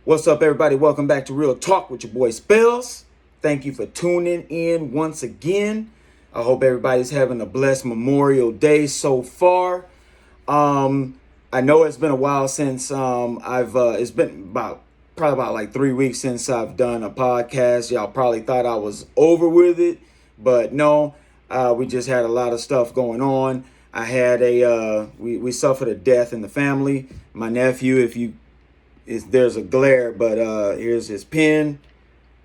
What's up, everybody? Welcome back to Real Talk with your boy Spells. Thank you for tuning in once again. I hope everybody's having a blessed Memorial Day so far. I know it's been a while since it's been probably about like 3 weeks since I've done a podcast. Y'all probably thought I was over with it, but no, we just had a lot of stuff going on. I had we suffered a death in the family. My nephew, there's a glare, but here's his pen.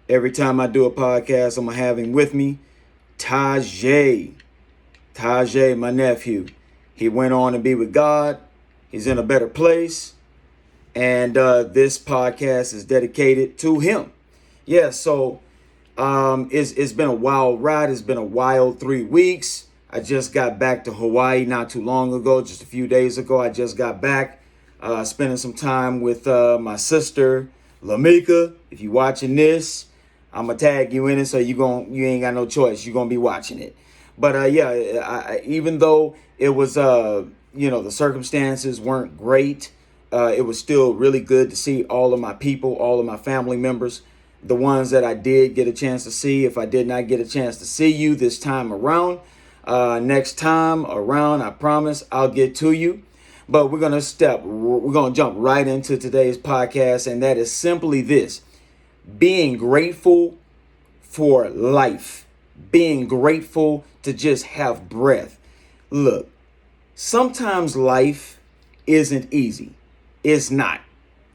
Every time I do a podcast, I'm gonna have him with me. Tajay, my nephew. He went on to be with God. He's in a better place. And this podcast is dedicated to him. Yeah, so it's been a wild ride. It's been a wild 3 weeks. I just got back to Hawaii not too long ago, just a few days ago. I just got back. Spending some time with my sister, Lamika. If you're watching this, I'm going to tag you in it, so you ain't got no choice. You're going to be watching it. But even though it was, the circumstances weren't great, it was still really good to see all of my people, all of my family members, the ones that I did get a chance to see. If I did not get a chance to see you this time around, next time around, I promise I'll get to you. But we're going to jump right into today's podcast, and that is simply this: being grateful for life, being grateful to just have breath. Look, sometimes life isn't easy. It's not.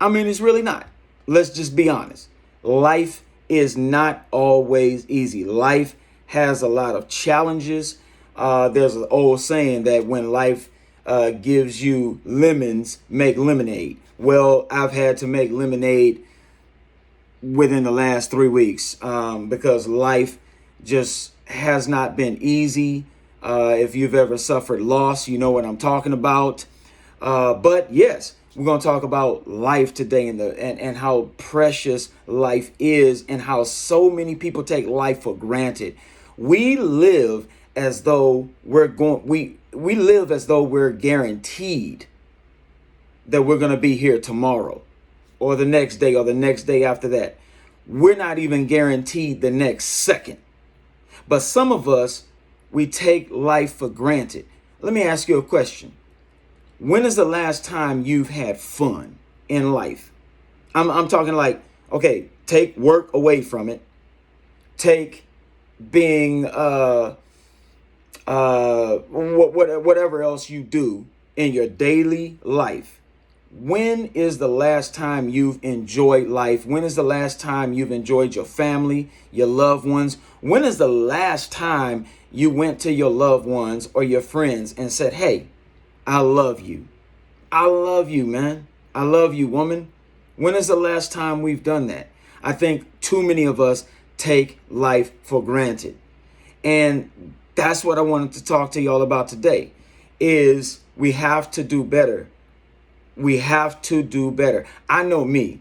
I mean, it's really not. Let's just be honest. Life is not always easy. Life has a lot of challenges. There's an old saying that when life gives you lemons, make lemonade. Well, I've had to make lemonade within the last 3 weeks because life just has not been easy. If you've ever suffered loss, you know what I'm talking about. But yes, we're going to talk about life today and how precious life is and how so many people take life for granted. We live as though we live as though we're guaranteed that we're going to be here tomorrow or the next day or the next day after that. We're not even guaranteed the next second. But some of us, we take life for granted. Let me ask you a question. When is the last time you've had fun in life? I'm talking like, okay, take work away from it. Take being whatever else you do in your daily life. When is the last time you've enjoyed life? When is the last time you've enjoyed your family, your loved ones? When is the last time you went to your loved ones or your friends and said, hey, I love you. I love you, man. I love you, woman. When is the last time we've done that? I think too many of us take life for granted. And that's what I wanted to talk to y'all about today is we have to do better. We have to do better. I know me.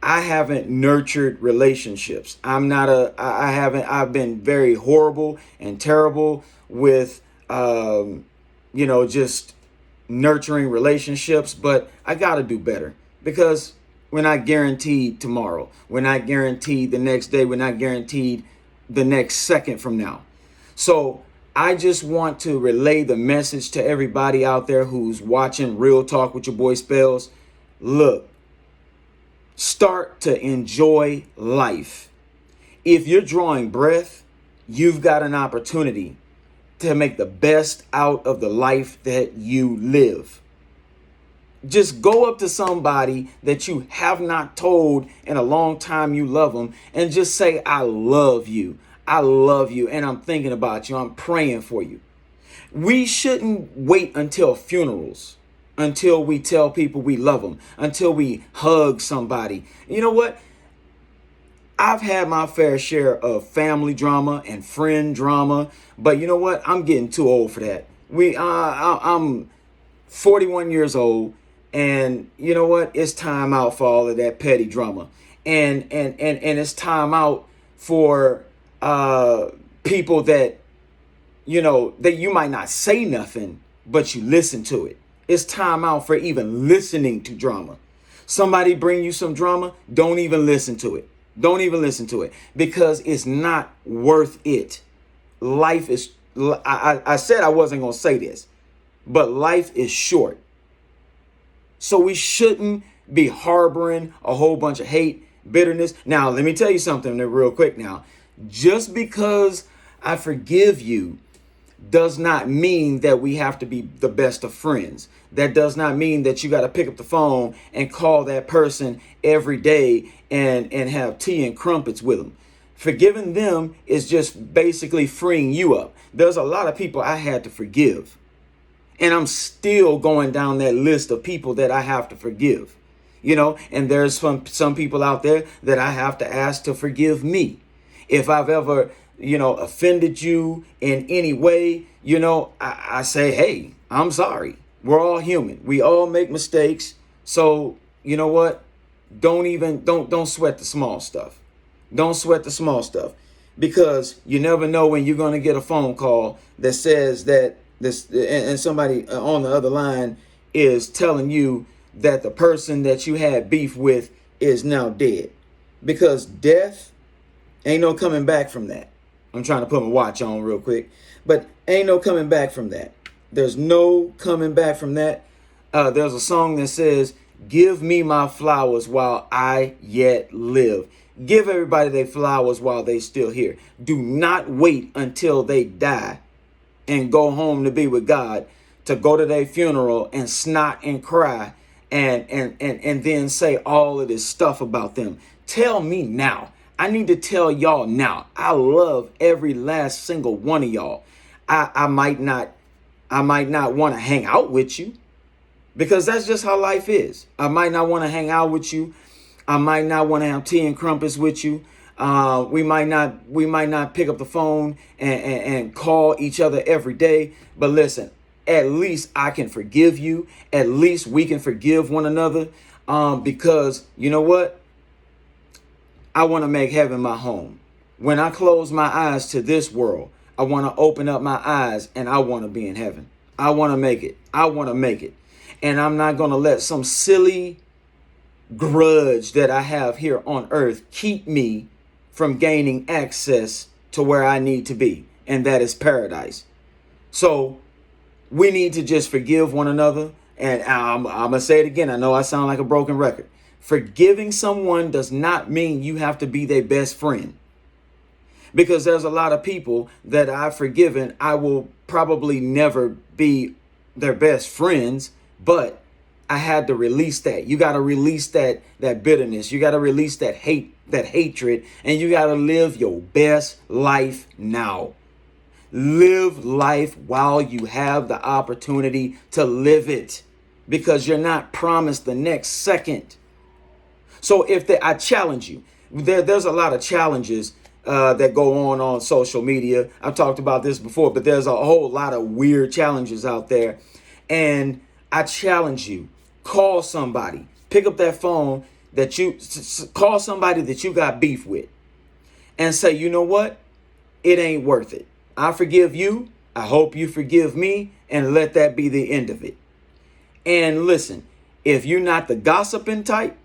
I haven't nurtured relationships. I've been very horrible and terrible with, just nurturing relationships, but I got to do better because we're not guaranteed tomorrow. We're not guaranteed the next day. We're not guaranteed the next second from now. So I just want to relay the message to everybody out there who's watching Real Talk with your boy Spells. Look, start to enjoy life. If you're drawing breath, you've got an opportunity to make the best out of the life that you live. Just go up to somebody that you have not told in a long time you love them and just say, I love you. I love you, and I'm thinking about you. I'm praying for you. We shouldn't wait until funerals, until we tell people we love them, until we hug somebody. You know what? I've had my fair share of family drama and friend drama, but you know what? I'm getting too old for that. I'm 41 years old, and you know what? It's time out for all of that petty drama, and it's time out for people that you might not say nothing, but you listen to it. It's time out for even listening to drama. Somebody bring you some drama, don't even listen to it. Don't even listen to it because it's not worth it. Life is, I said I wasn't going to say this, but life is short. So we shouldn't be harboring a whole bunch of hate, bitterness. Now, let me tell you something real quick now. Just because I forgive you does not mean that we have to be the best of friends. That does not mean that you got to pick up the phone and call that person every day and have tea and crumpets with them. Forgiving them is just basically freeing you up. There's a lot of people I had to forgive. And I'm still going down that list of people that I have to forgive. And there's some people out there that I have to ask to forgive me. If I've ever, offended you in any way, I say, hey, I'm sorry. We're all human. We all make mistakes. So, you know what? Don't sweat the small stuff. Don't sweat the small stuff because you never know when you're going to get a phone call that says that this and somebody on the other line is telling you that the person that you had beef with is now dead, because death ain't no coming back from that. I'm trying to put my watch on real quick, but ain't no coming back from that. There's no coming back from that. There's a song that says, give me my flowers while I yet live. Give everybody their flowers while they still here. Do not wait until they die and go home to be with God to go to their funeral and snot and cry and then say all of this stuff about them. Tell me now. I need to tell y'all now. I love every last single one of y'all. I might not want to hang out with you because that's just how life is. I might not want to hang out with you. I might not want to have tea and crumpets with you. We might not pick up the phone and call each other every day. But listen, at least I can forgive you. At least we can forgive one another. Because you know what? I want to make heaven my home. When I close my eyes to this world, I want to open up my eyes and I want to be in heaven. I want to make it. I want to make it. And I'm not going to let some silly grudge that I have here on earth keep me from gaining access to where I need to be. And that is paradise. So we need to just forgive one another. And I'm going to say it again. I know I sound like a broken record. Forgiving someone does not mean you have to be their best friend. Because there's a lot of people that I've forgiven. I will probably never be their best friends, but I had to release that. You got to release that bitterness. You got to release that hatred, and you got to live your best life now. Live life while you have the opportunity to live it, because you're not promised the next second. So I challenge you, there's a lot of challenges that go on social media. I've talked about this before, but there's a whole lot of weird challenges out there. And I challenge you, call somebody, pick up that phone call somebody that you got beef with and say, you know what? It ain't worth it. I forgive you. I hope you forgive me, and let that be the end of it. And listen, if you're not the gossiping type,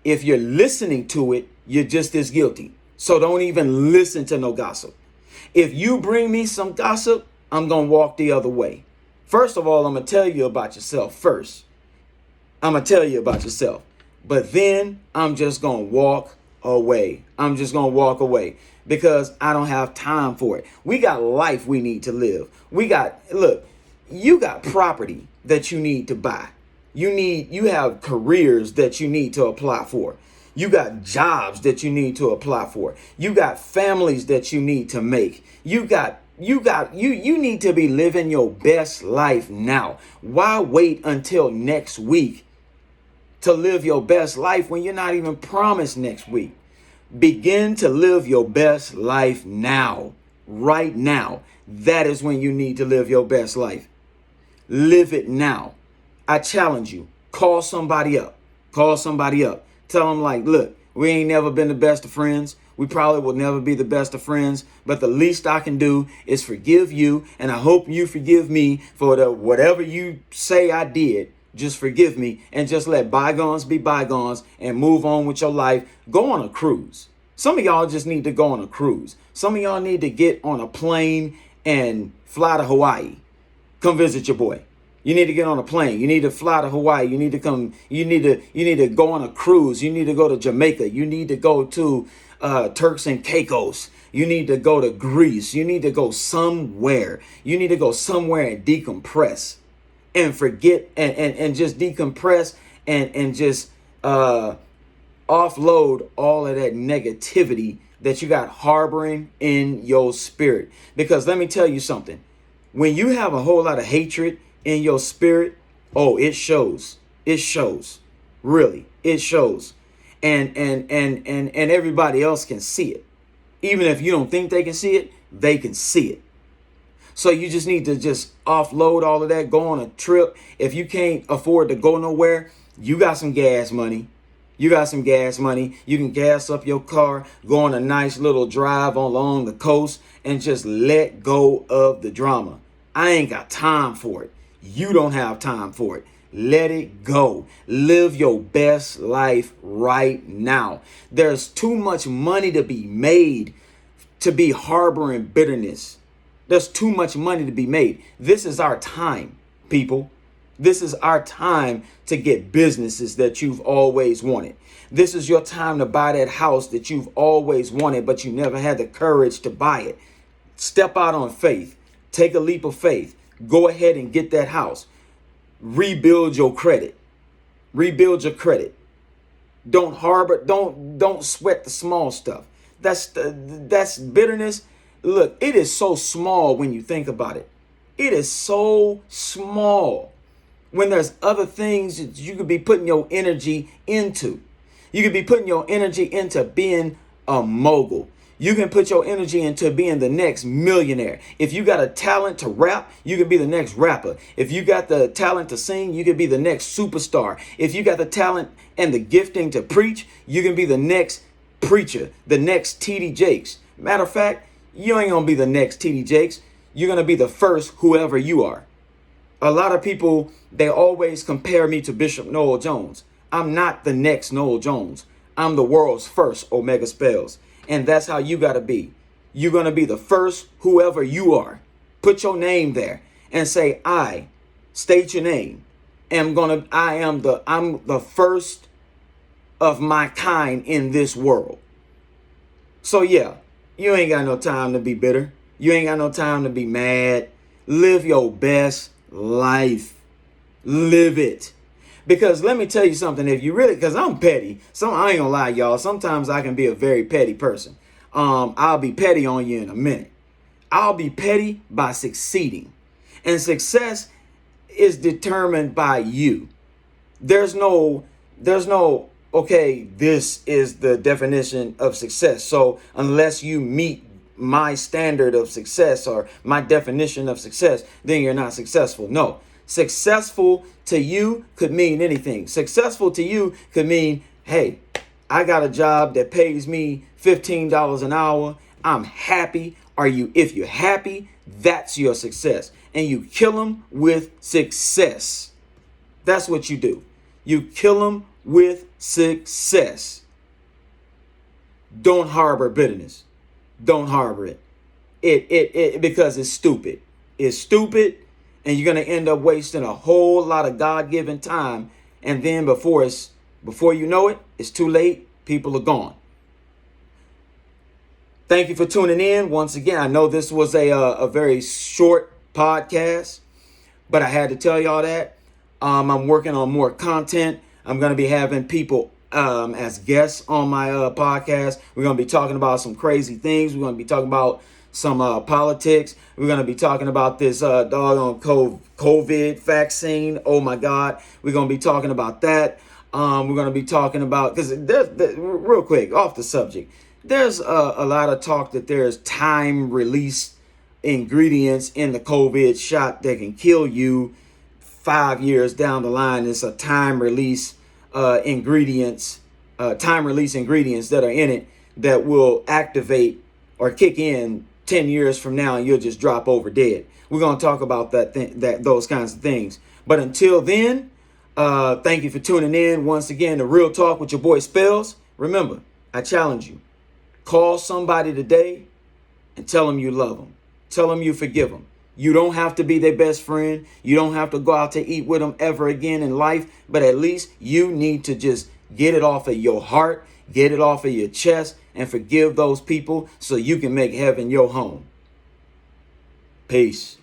if you're listening to it, you're just as guilty. So don't even listen to no gossip. If you bring me some gossip, I'm going to walk the other way. First of all, I'm going to tell you about yourself first. I'm going to tell you about yourself. But then I'm just going to walk away. I'm just going to walk away because I don't have time for it. We got life we need to live. You got property that you need to buy. You have careers that you need to apply for. You got jobs that you need to apply for. You got families that you need to make. You need to be living your best life now. Why wait until next week to live your best life when you're not even promised next week? Begin to live your best life now, right now. That is when you need to live your best life. Live it now. I challenge you. Call somebody up. Call somebody up. Tell them like, look, we ain't never been the best of friends. We probably will never be the best of friends. But the least I can do is forgive you. And I hope you forgive me for whatever you say I did just forgive me and just let bygones be bygones and move on with your life. Go on a cruise. Some of y'all just need to go on a cruise. Some of y'all need to get on a plane and fly to Hawaii. Come visit your boy. You need to get on a plane. You need to fly to Hawaii. You need to come. You need to go on a cruise. You need to go to Jamaica. You need to go to Turks and Caicos. You need to go to Greece. You need to go somewhere. You need to go somewhere and decompress and forget and just decompress and just offload all of that negativity that you got harboring in your spirit. Because let me tell you something. When you have a whole lot of hatred in your spirit, oh, it shows. It shows. Really, it shows. And everybody else can see it. Even if you don't think they can see it, they can see it. So you just need to just offload all of that, go on a trip. If you can't afford to go nowhere, you got some gas money. You got some gas money. You can gas up your car, go on a nice little drive along the coast and just let go of the drama. I ain't got time for it. You don't have time for it. Let it go. Live your best life right now. There's too much money to be made to be harboring bitterness. There's too much money to be made. This is our time, people. This is our time to get businesses that you've always wanted. This is your time to buy that house that you've always wanted, but you never had the courage to buy it. Step out on faith. Take a leap of faith. Go ahead and get that house. Rebuild your credit. Rebuild your credit. Don't harbor, don't sweat the small stuff. That's bitterness. Look, it is so small when you think about it. It is so small when there's other things that you could be putting your energy into. You could be putting your energy into being a mogul. You can put your energy into being the next millionaire. If you got a talent to rap, you can be the next rapper. If you got the talent to sing, you can be the next superstar. If you got the talent and the gifting to preach, you can be the next preacher, the next TD Jakes. Matter of fact, you ain't gonna be the next TD Jakes. You're gonna be the first whoever you are. A lot of people, they always compare me to Bishop Noel Jones. I'm not the next Noel Jones. I'm the world's first Omega Spells. And that's how you got to be. You're going to be the first whoever you are. Put your name there and say, I, state your name. I'm the first of my kind in this world. So yeah, you ain't got no time to be bitter. You ain't got no time to be mad. Live your best life. Live it. Because let me tell you something, if you really, because I'm petty. I ain't gonna lie, y'all. Sometimes I can be a very petty person. I'll be petty on you in a minute. I'll be petty by succeeding. And success is determined by you. There's no, okay, this is the definition of success. So unless you meet my standard of success or my definition of success, then you're not successful. No. Successful to you could mean anything. Successful to you could mean, hey, I got a job that pays me $15 an hour. I'm happy. If you're happy, that's your success. And you kill them with success. That's what you do. You kill them with success. Don't harbor bitterness. Don't harbor it. It because it's stupid. It's stupid. And you're going to end up wasting a whole lot of God-given time. And then before you know it, it's too late. People are gone. Thank you for tuning in. Once again, I know this was a very short podcast, but I had to tell y'all that. I'm working on more content. I'm going to be having people as guests on my podcast. We're going to be talking about some crazy things. We're going to be talking about some politics. We're going to be talking about this doggone COVID vaccine. Oh my God. We're going to be talking about that. We're going to be talking about, because real quick, off the subject, there's a lot of talk that there's time release ingredients in the COVID shot that can kill you 5 years down the line. It's a time release ingredients that are in it that will activate or kick in 10 years from now, and you'll just drop over dead. We're going to talk about those kinds of things. But until then, Thank you for tuning in once again to Real Talk with your boy Spells. Remember, I challenge you. Call somebody today and tell them you love them. Tell them you forgive them. You don't have to be their best friend. You don't have to go out to eat with them ever again in life. But at least you need to just get it off of your heart, get it off of your chest, and forgive those people so you can make heaven your home. Peace.